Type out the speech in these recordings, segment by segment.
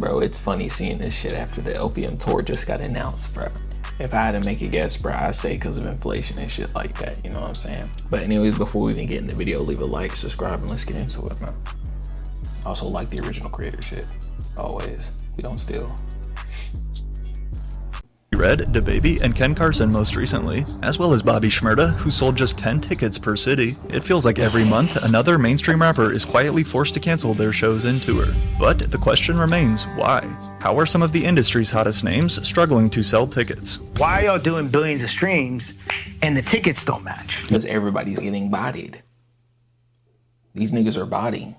Bro, it's funny seeing this shit after the Opium tour just got announced, bro. If I had to make a guess, bro, I'd say because of inflation and shit like that, you know what I'm saying? But anyways, before we even get in the video, leave a like, subscribe, and let's get into it, man. Also, like the original creator shit. Always. We don't steal. Red, DaBaby, and Ken Carson most recently, as well as Bobby Shmurda, who sold just 10 tickets per city. It feels like every month, another mainstream rapper is quietly forced to cancel their shows and tour. But the question remains, why? How are some of the industry's hottest names struggling to sell tickets? Why are y'all doing billions of streams and the tickets don't match? Because everybody's getting bodied. These niggas are bodying.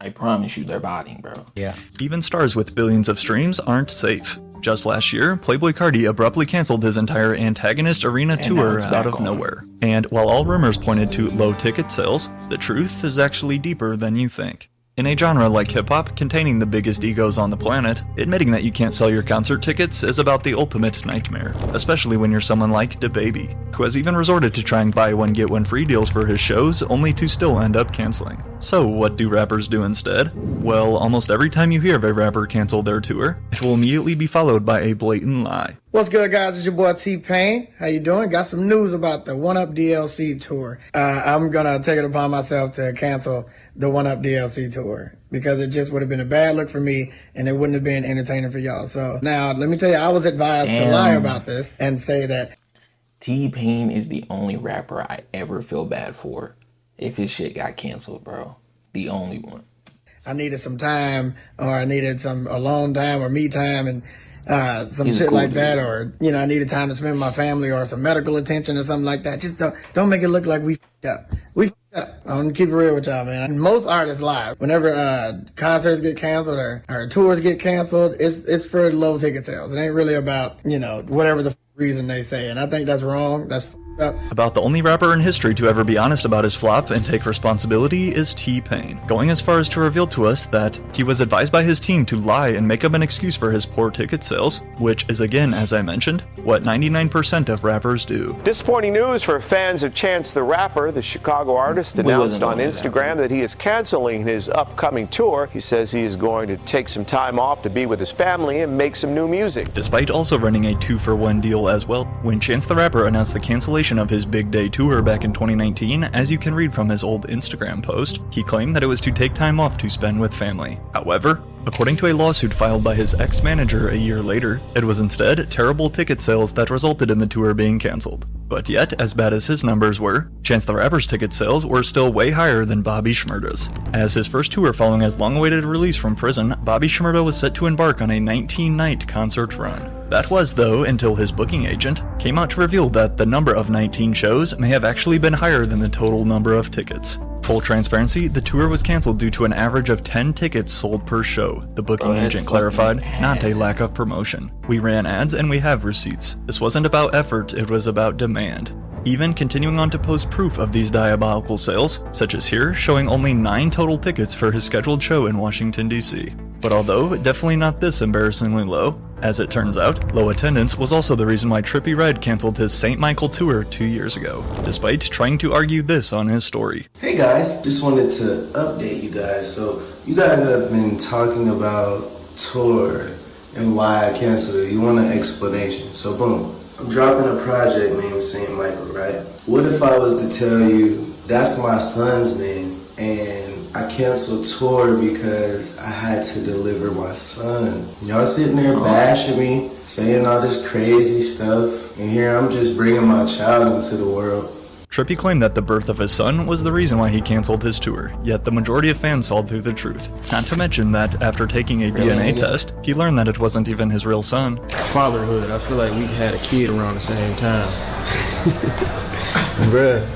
I promise you they're bodying, bro. Yeah. Even stars with billions of streams aren't safe. Just last year, Playboi Carti abruptly canceled his entire Antagonist Arena tour out of nowhere. And while all rumors pointed to low ticket sales, the truth is actually deeper than you think. In a genre like hip-hop, containing the biggest egos on the planet, admitting that you can't sell your concert tickets is about the ultimate nightmare, especially when you're someone like DaBaby, who has even resorted to trying buy one get one free deals for his shows, only to still end up canceling. So what do rappers do instead? Well, almost every time you hear of a rapper cancel their tour, it will immediately be followed by a blatant lie. What's good, guys? It's your boy T-Pain. How you doing? Got some news about the One Up DLC tour. I'm gonna take it upon myself to cancel the One Up DLC tour because it just would have been a bad look for me and it wouldn't have been entertaining for y'all. So now let me tell you, I was advised to lie about this and say that T-Pain is the only rapper I ever feel bad for if his shit got canceled, bro. The only one. I needed some time, or I needed some alone time or me time, and some He's shit cool like dude. that, or I needed time to spend with my family or some medical attention or something like that. Just don't make it look like we f***ed up. We f***ed up. I'm gonna keep it real with y'all, man. Most artists lie. Whenever concerts get canceled or tours get canceled, it's for low ticket sales. It ain't really about whatever the reason they say, and I think that's wrong. That's f***ed up. About the only rapper in history to ever be honest about his flop and take responsibility is T-Pain, going as far as to reveal to us that he was advised by his team to lie and make up an excuse for his poor ticket sales, which is again, as I mentioned, what 99% of rappers do. Disappointing news for fans of Chance the Rapper. The Chicago artist announced on Instagram that he is canceling his upcoming tour. He says he is going to take some time off to be with his family and make some new music. Despite also running a 2-for-1 deal as well, when Chance the Rapper announced the cancellation of his Big Day tour back in 2019, as you can read from his old Instagram post, he claimed that it was to take time off to spend with family. However, according to a lawsuit filed by his ex-manager a year later, it was instead terrible ticket sales that resulted in the tour being cancelled. But yet, as bad as his numbers were, Chance the Rapper's ticket sales were still way higher than Bobby Shmurda's. As his first tour following his long-awaited release from prison, Bobby Shmurda was set to embark on a 19-night concert run. That was, though, until his booking agent came out to reveal that the number of 19 shows may have actually been higher than the total number of tickets. Full transparency, the tour was cancelled due to an average of 10 tickets sold per show, the booking agent clarified, not a lack of promotion. We ran ads and we have receipts. This wasn't about effort, it was about demand. Even continuing on to post proof of these diabolical sales, such as here showing only 9 total tickets for his scheduled show in Washington, D.C. But although definitely not this embarrassingly low, as it turns out, low attendance was also the reason why Trippie Redd canceled his St. Michael tour 2 years ago, despite trying to argue this on his story. Hey guys, just wanted to update you guys. So you guys have been talking about tour and why I canceled it. You want an explanation. So boom, I'm dropping a project named St. Michael, right? What if I was to tell you that's my son's name and I canceled tour because I had to deliver my son? Y'all sitting there bashing me, saying all this crazy stuff, and here I'm just bringing my child into the world. Trippie claimed that the birth of his son was the reason why he canceled his tour, yet the majority of fans saw through the truth. Not to mention that after taking a DNA test, he learned that it wasn't even his real son. Fatherhood, I feel like we had a kid around the same time. Bruh,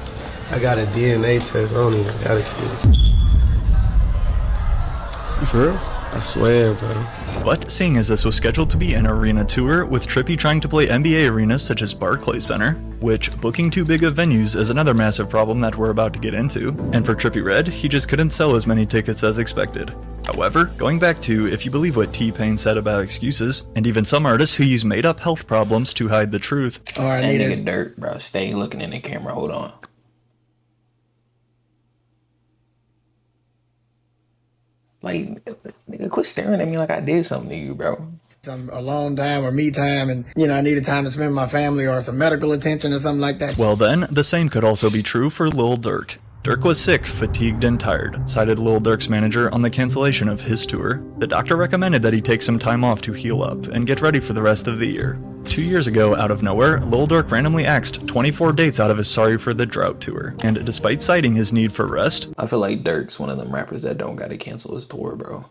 I got a DNA test, I don't even got a kid. You for real? I swear, bro. But seeing as this was scheduled to be an arena tour, with Trippie trying to play NBA arenas such as Barclays Center, which booking too big of venues is another massive problem that we're about to get into, and for Trippie Redd, he just couldn't sell as many tickets as expected. However, going back to if you believe what T-Pain said about excuses, and even some artists who use made-up health problems to hide the truth. Oh, that nigga dirt, bro. Stay looking in the camera. Hold on. Like, nigga, quit staring at me like I did something to you, bro. Some alone time or me time, and I needed time to spend with my family or some medical attention or something like that. Well then, the same could also be true for Lil Durk. Durk was sick, fatigued, and tired, cited Lil Durk's manager on the cancellation of his tour. The doctor recommended that he take some time off to heal up and get ready for the rest of the year. 2 years ago, out of nowhere, Lil Durk randomly axed 24 dates out of his Sorry for the Drought tour, and despite citing his need for rest, I feel like Durk's one of them rappers that don't gotta cancel his tour, bro.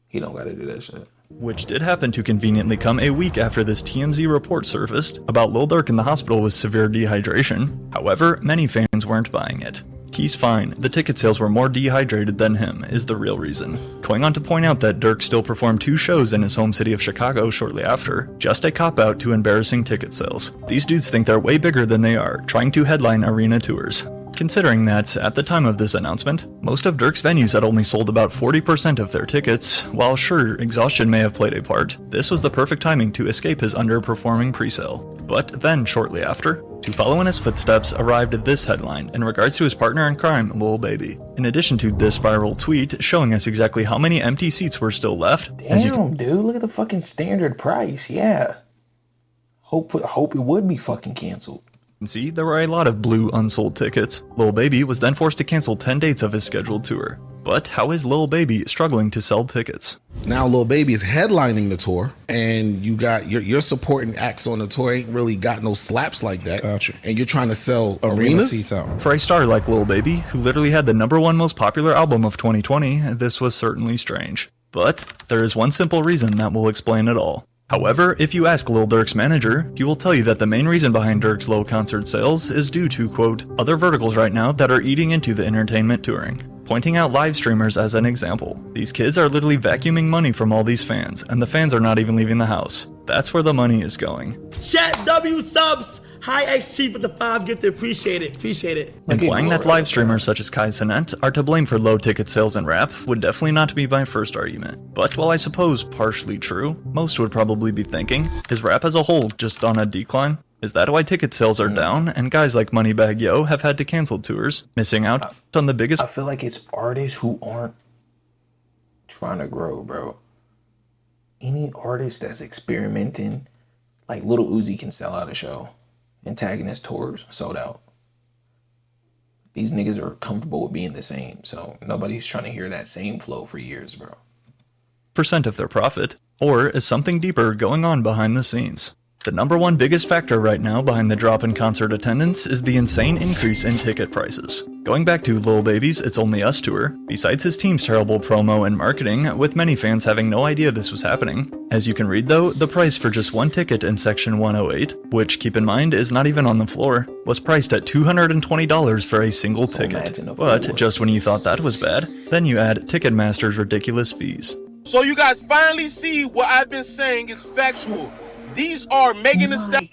He don't gotta do that shit. which did happen to conveniently come a week after this TMZ report surfaced about Lil Durk in the hospital with severe dehydration. However, many fans weren't buying it. He's fine, the ticket sales were more dehydrated than him, is the real reason. Going on to point out that Durk still performed 2 shows in his home city of Chicago shortly after, just a cop-out to embarrassing ticket sales. These dudes think they're way bigger than they are, trying to headline arena tours. Considering that, at the time of this announcement, most of Durk's venues had only sold about 40% of their tickets. While sure, exhaustion may have played a part, this was the perfect timing to escape his underperforming presale. But then, shortly after, to follow in his footsteps arrived this headline in regards to his partner in crime, Lil Baby. In addition to this viral tweet showing us exactly how many empty seats were still left. Damn, dude, look at the fucking standard price, yeah. Hope it would be fucking canceled. See, there were a lot of blue unsold tickets. Lil Baby was then forced to cancel 10 dates of his scheduled tour. But how is Lil Baby struggling to sell tickets? Now Lil Baby is headlining the tour, and you got your supporting acts on the tour ain't really got no slaps like that. Gotcha. And you're trying to sell Arena arenas? seats out. For a star like Lil Baby, who literally had the #1 most popular album of 2020, this was certainly strange. But there is one simple reason that will explain it all. However, if you ask Lil Durk's manager, he will tell you that the main reason behind Durk's low concert sales is due to, quote, other verticals right now that are eating into the entertainment touring. Pointing out live streamers as an example. These kids are literally vacuuming money from all these fans, and the fans are not even leaving the house. That's where the money is going. Chat W subs! Hi X Chief with the 5 gifted, appreciate it. Implying that live streamers such as Kai Cenat are to blame for low ticket sales in rap would definitely not be my first argument. But while I suppose partially true, most would probably be thinking, is rap as a whole just on a decline? Is that why ticket sales are down and guys like Moneybagg Yo have had to cancel tours, missing out on the biggest— I feel like it's artists who aren't trying to grow, bro. Any artist that's experimenting, like Lil Uzi can sell out a show. Antagonist tours sold out. These niggas are comfortable with being the same, so nobody's trying to hear that same flow for years, bro. % of their profit, or is something deeper going on behind the scenes? The #1 biggest factor right now behind the drop in concert attendance is the insane increase in ticket prices. Going back to Lil Baby's It's Only Us tour, besides his team's terrible promo and marketing, with many fans having no idea this was happening. As you can read though, the price for just one ticket in section 108, which keep in mind is not even on the floor, was priced at $220 for a single ticket. But just when you thought that was bad, then you add Ticketmaster's ridiculous fees. So you guys finally see what I've been saying is factual. These are Megan Thee Stallion.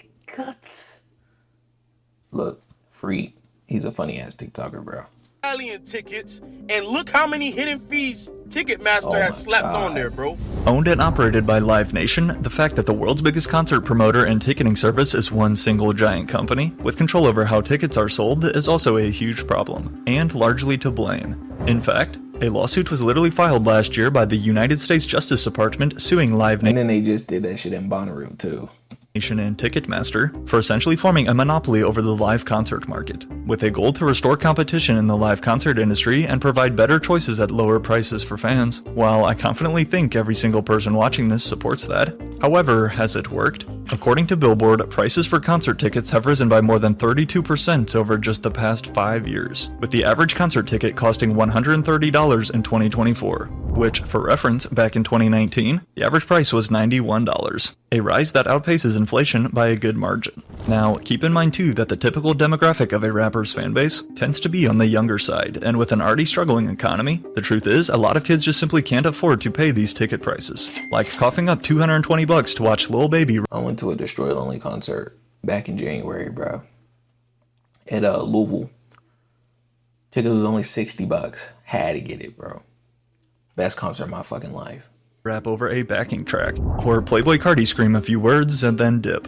Look, Free, he's a funny ass TikToker, bro. Tickets, and look how many hidden fees Ticketmaster has slapped on there, bro. Owned and operated by Live Nation, the fact that the world's biggest concert promoter and ticketing service is one single giant company, with control over how tickets are sold, is also a huge problem, and largely to blame. In fact, a lawsuit was literally filed last year by the United States Justice Department suing Live Nation. And then they just did that shit in Bonnaroo too. And Ticketmaster for essentially forming a monopoly over the live concert market, with a goal to restore competition in the live concert industry and provide better choices at lower prices for fans. While I confidently think every single person watching this supports that, however, has it worked? According to Billboard, prices for concert tickets have risen by more than 32% over just the past 5 years, with the average concert ticket costing $130 in 2024, which, for reference, back in 2019, the average price was $91, a rise that outpaces inflation by a good margin. Now, keep in mind too that the typical demographic of a rapper's fanbase tends to be on the younger side, and with an already struggling economy, the truth is a lot of kids just simply can't afford to pay these ticket prices. Like coughing up $220 to watch Lil Baby. I went to a Destroy Lonely concert back in January, bro. At Louisville. Ticket was only $60. Had to get it, bro. Best concert of my fucking life. Rap over a backing track, or Playboy Cardi scream a few words and then dip.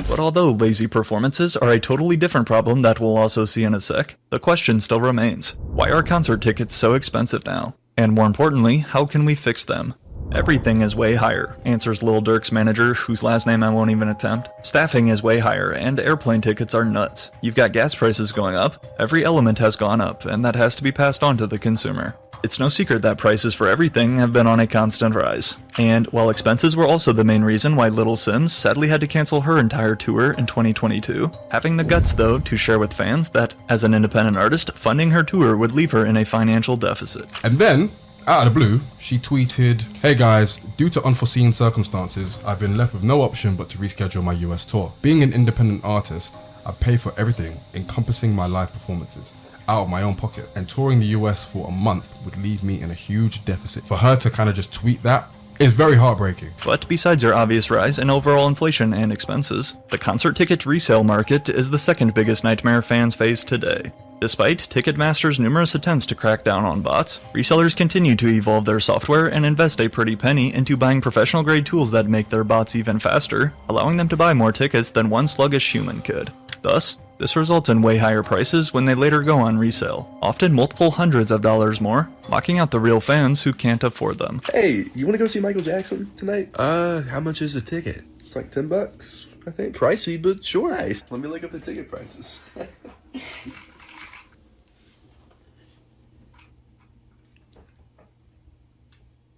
But although lazy performances are a totally different problem that we'll also see in a sec, the question still remains, why are concert tickets so expensive now? And more importantly, how can we fix them? Everything is way higher, answers Lil Durk's manager, whose last name I won't even attempt. Staffing is way higher, and airplane tickets are nuts. You've got gas prices going up, every element has gone up, and that has to be passed on to the consumer. It's no secret that prices for everything have been on a constant rise. And while expenses were also the main reason why Little Sims sadly had to cancel her entire tour in 2022, having the guts though to share with fans that, as an independent artist, funding her tour would leave her in a financial deficit. And then, out of the blue, she tweeted, "Hey guys, due to unforeseen circumstances, I've been left with no option but to reschedule my US tour. Being an independent artist, I pay for everything, encompassing my live performances, out of my own pocket, and touring the US for a month would leave me in a huge deficit." For her to kind of just tweet that is very heartbreaking. But besides your obvious rise in overall inflation and expenses, the concert ticket resale market is the second biggest nightmare fans face today. Despite Ticketmaster's numerous attempts to crack down on bots, resellers continue to evolve their software and invest a pretty penny into buying professional-grade tools that make their bots even faster, allowing them to buy more tickets than one sluggish human could. Thus, this results in way higher prices when they later go on resale, often multiple hundreds of dollars more, locking out the real fans who can't afford them. Hey, you want to go see Michael Jackson tonight? How much is the ticket? It's like $10, I think. Pricey, but sure. Nice. Let me look up the ticket prices.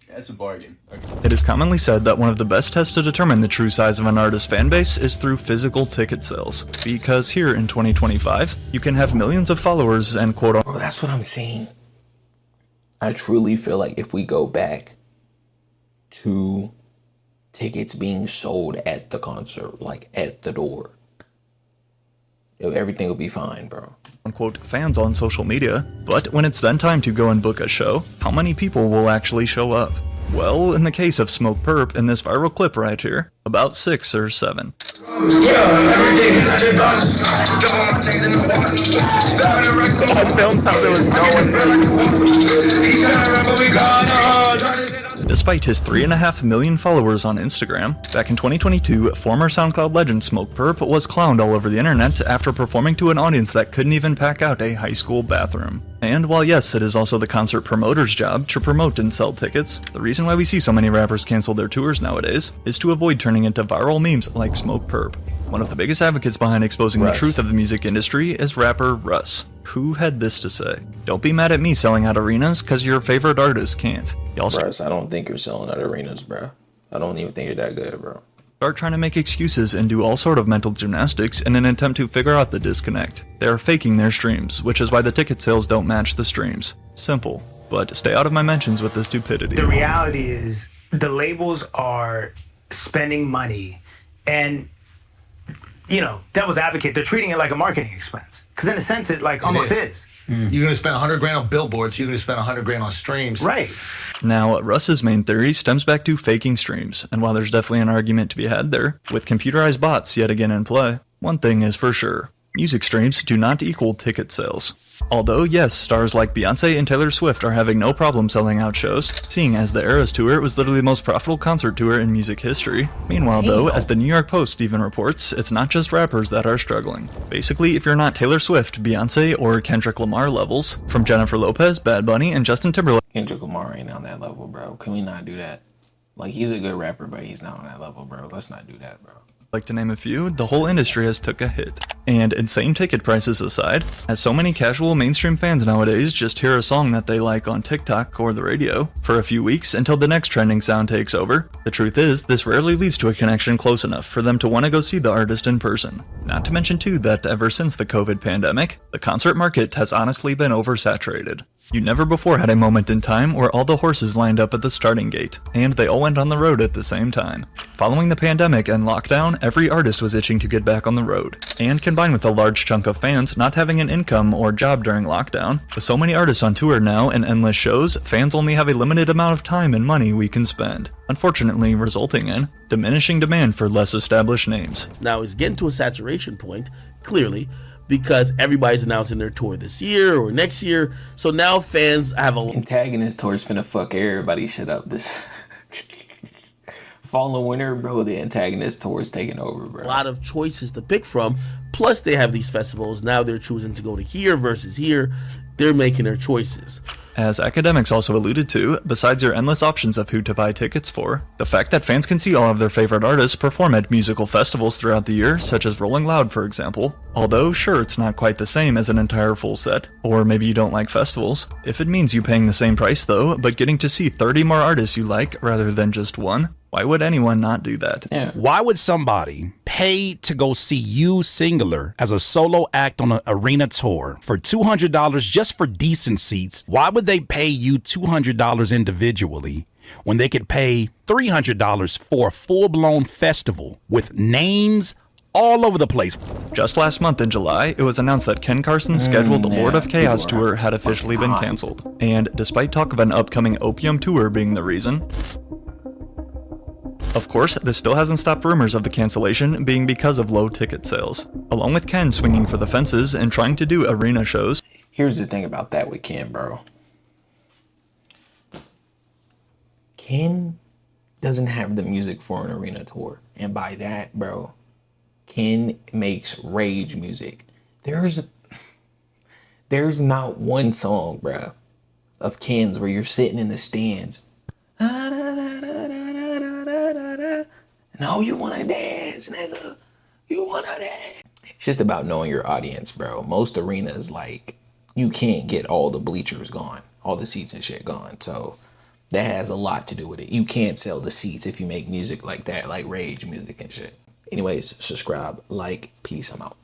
That's a bargain. Okay. It is commonly said that one of the best tests to determine the true size of an artist's fan base is through physical ticket sales. Because here in 2025, you can have millions of followers and quote. Bro, that's what I'm saying. I truly feel like if we go back to tickets being sold at the concert, like at the door, everything will be fine, bro. Unquote fans on social media, but when it's then time to go and book a show, how many people will actually show up? Well, in the case of Smoke Perp in this viral clip right here, about 6 or 7. Despite his 3.5 million followers on Instagram, back in 2022, former SoundCloud legend Smoke Perp was clowned all over the internet after performing to an audience that couldn't even pack out a high school bathroom. And while yes, it is also the concert promoter's job to promote and sell tickets, the reason why we see so many rappers cancel their tours nowadays is to avoid turning into viral memes like Smoke Perp. One of the biggest advocates behind exposing the truth of the music industry is rapper Russ, who had this to say: "Don't be mad at me selling out arenas cause your favorite artist can't. Y'all Russ, I don't think you're selling out arenas, bro. I don't even think you're that good, bro. Start trying to make excuses and do all sort of mental gymnastics in an attempt to figure out the disconnect. They are faking their streams, which is why the ticket sales don't match the streams. Simple. But stay out of my mentions with the stupidity." The reality is the labels are spending money and, you know, devil's advocate, they're treating it like a marketing expense. Because in a sense, it like almost is. You're gonna spend $100 grand on billboards, you're gonna spend $100 grand on streams. Right. Now, Russ's main theory stems back to faking streams, and while there's definitely an argument to be had there, with computerized bots yet again in play, one thing is for sure: music streams do not equal ticket sales. Although yes, stars like Beyonce and Taylor Swift are having no problem selling out shows, seeing as the Eras Tour was literally the most profitable concert tour in music history. Meanwhile though, as the New York Post even reports, it's not just rappers that are struggling. Basically, if you're not Taylor Swift, Beyonce, or Kendrick Lamar levels, from Jennifer Lopez, Bad Bunny, and Justin Timberlake. Kendrick Lamar ain't on that level, bro. Can we not do that? Like, he's a good rapper, but he's not on that level, bro. Let's not do that, bro. Like to name a few, the whole industry has took a hit. And insane ticket prices aside, as so many casual mainstream fans nowadays just hear a song that they like on TikTok or the radio for a few weeks until the next trending sound takes over, the truth is this rarely leads to a connection close enough for them to want to go see the artist in person. Not to mention too that ever since the COVID pandemic, the concert market has honestly been oversaturated. You never before had a moment in time where all the horses lined up at the starting gate, and they all went on the road at the same time. Following the pandemic and lockdown, every artist was itching to get back on the road. And combined with a large chunk of fans not having an income or job during lockdown, with so many artists on tour now and endless shows, fans only have a limited amount of time and money we can spend, unfortunately resulting in diminishing demand for less established names. Now it's getting to a saturation point, clearly, because everybody's announcing their tour this year or next year. So now fans have a antagonist tour's finna fuck everybody shit up this fall and winter, bro, the antagonist tour is taking over, bro. A lot of choices to pick from. Plus, they have these festivals. Now they're choosing to go to here versus here. They're making their choices. As academics also alluded to, besides your endless options of who to buy tickets for, the fact that fans can see all of their favorite artists perform at musical festivals throughout the year, such as Rolling Loud for example. Although, sure, it's not quite the same as an entire full set, or maybe you don't like festivals. If it means you paying the same price though, but getting to see 30 more artists you like rather than just one, why would anyone not do that? Yeah. Why would somebody pay to go see you singular as a solo act on an arena tour for $200 just for decent seats? Why would they pay you $200 individually when they could pay $300 for a full-blown festival with names all over the place? Just last month in July, it was announced that Ken Carson's scheduled Lord of Chaos tour had officially been canceled. And despite talk of an upcoming Opium tour being the reason, of course, this still hasn't stopped rumors of the cancellation being because of low ticket sales. Along with Ken swinging for the fences and trying to do arena shows. Here's the thing about that with Ken, bro. Ken doesn't have the music for an arena tour. And by that, bro, Ken makes rage music. There's not one song, bro, of Ken's where you're sitting in the stands. No, you wanna dance, nigga. You wanna dance. It's just about knowing your audience, bro. Most arenas, like, you can't get all the bleachers gone, all the seats and shit gone. So that has a lot to do with it. You can't sell the seats if you make music like that, like rage music and shit. Anyways, subscribe, like, peace, I'm out.